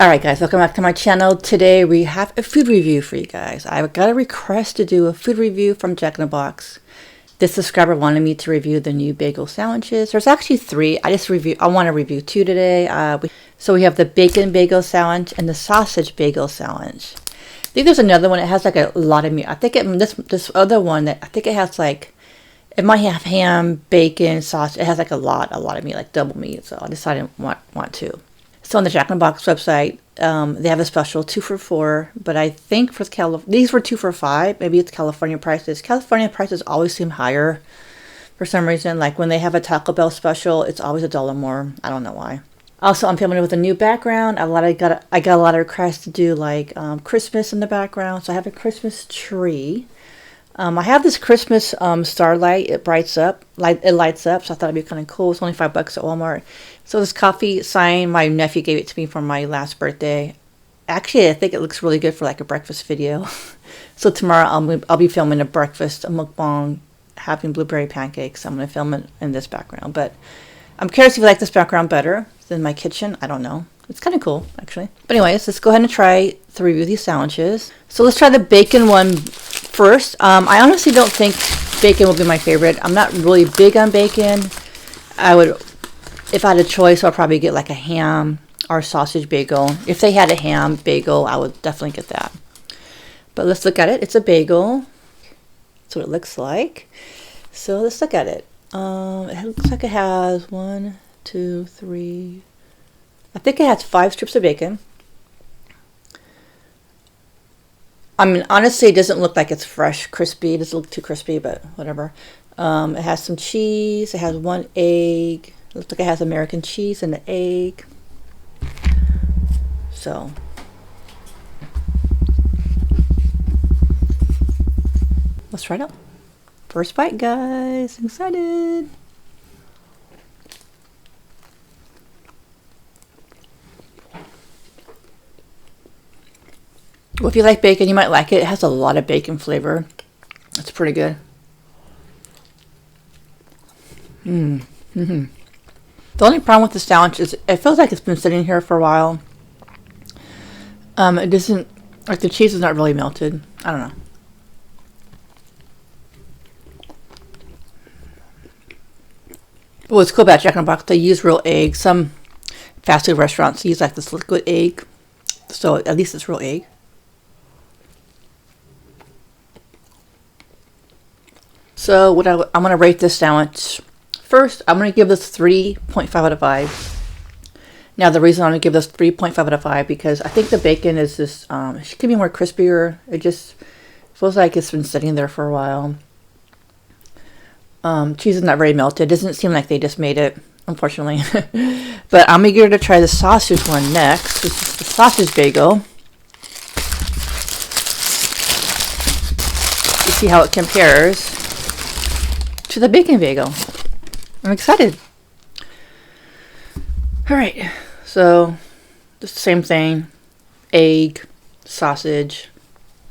Alright guys, welcome back to my channel. Today we have a food review for you guys. I got a request to do a food review from Jack in the Box. This subscriber wanted me to review the new bagel sandwiches. There's actually 3. I want to review 2 today. So we have the bacon bagel sandwich and the sausage bagel sandwich. I think there's another one that has like a lot of meat. I think this other one that I think it has like, it might have ham, bacon, sausage. It has like a lot of meat, like double meat. So I decided I want 2. So on the Jack in the Box website, they have a special 2 for $4, but I think for these were 2 for $5. Maybe it's California prices. California prices always seem higher for some reason. Like when they have a Taco Bell special, it's always $1 more. I don't know why. Also, I'm filming it with a new background. I got a lot of requests to do like Christmas in the background, so I have a Christmas tree. I have this Christmas starlight. It lights up, so I thought it'd be kind of cool. It's only $5 at Walmart. So this coffee sign, my nephew gave it to me for my last birthday. Actually, I think it looks really good for like a breakfast video. So tomorrow I'll be filming a mukbang, having blueberry pancakes. I'm going to film it in this background. But I'm curious if you like this background better than my kitchen. I don't know. It's kind of cool, actually. But anyways, let's go ahead and try to review these sandwiches. So let's try the bacon one first. I honestly don't think bacon will be my favorite. I'm not really big on bacon. If I had a choice, I'll probably get like a ham or sausage bagel. If they had a ham bagel, I would definitely get that. But let's look at it. It's a bagel. That's what it looks like. So let's look at it. It looks like it has 1, 2, 3. I think it has 5 strips of bacon. I mean, honestly, it doesn't look like it's fresh, crispy. It doesn't look too crispy, but whatever. It has some cheese. It has 1 egg. It looks like it has American cheese and the egg. So, let's try it out. First bite, guys. I'm excited. Well, if you like bacon, you might like it. It has a lot of bacon flavor. It's pretty good. The only problem with the sandwich is it feels like it's been sitting here for a while. It doesn't, like the cheese is not really melted. I don't know. What's cool about Jack in the Box, they use real eggs. Some fast food restaurants use like this liquid egg. So at least it's real egg. So I'm going to rate this sandwich. First, I'm going to give this 3.5 out of 5. Now, the reason I'm going to give this 3.5 out of 5 because I think the bacon is just, it could be more crispier. It just feels like it's been sitting there for a while. Cheese is not very melted. It doesn't seem like they just made it, unfortunately. But I'm eager to try the sausage one next. This is the sausage bagel. You see how it compares to the bacon bagel. I'm excited. Alright, so just the same thing. Egg, sausage,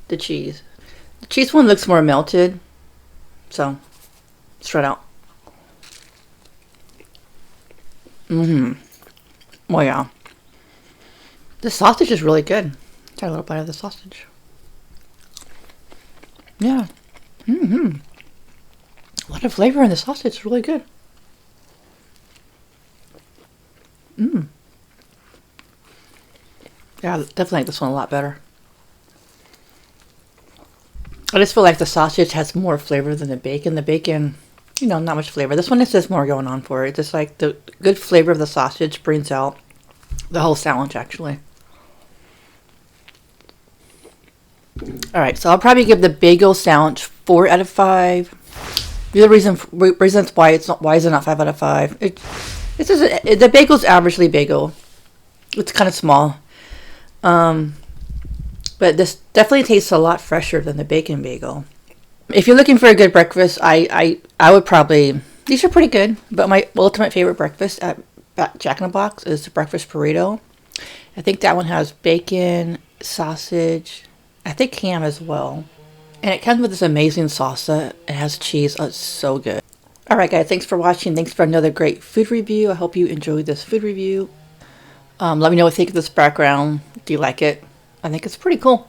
the cheese. The cheese one looks more melted. So, let's try it out. Well, yeah. The sausage is really good. Try a little bite of the sausage. Yeah. A lot of flavor in the sausage. It's really good. Yeah, definitely like this one a lot better. I just feel like the sausage has more flavor than the bacon. The bacon, you know, not much flavor. This one is just more going on for it. Just like the good flavor of the sausage brings out the whole sandwich, actually. Alright, so I'll probably give the bagel sandwich 4 out of 5. The reasons why is it not 5 out of 5? The bagel's averagely bagel. It's kind of small. But this definitely tastes a lot fresher than the bacon bagel. If you're looking for a good breakfast, I would probably, these are pretty good, but my ultimate favorite breakfast at Jack in the Box is the breakfast burrito. I think that one has bacon, sausage, I think ham as well. And it comes with this amazing salsa. It has cheese. Oh, it's so good. Alright guys, thanks for watching. Thanks for another great food review. I hope you enjoyed this food review. Let me know what you think of this background. Do you like it? I think it's pretty cool.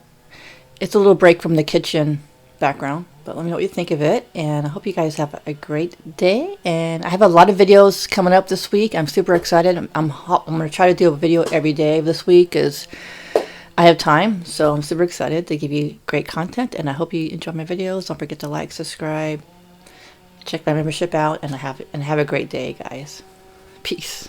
It's a little break from the kitchen background, but let me know what you think of it. And I hope you guys have a great day. And I have a lot of videos coming up this week. I'm super excited. I'm going to try to do a video every day this week as I have time. So I'm super excited to give you great content. And I hope you enjoy my videos. Don't forget to like, subscribe, check my membership out, and have a great day, guys. Peace.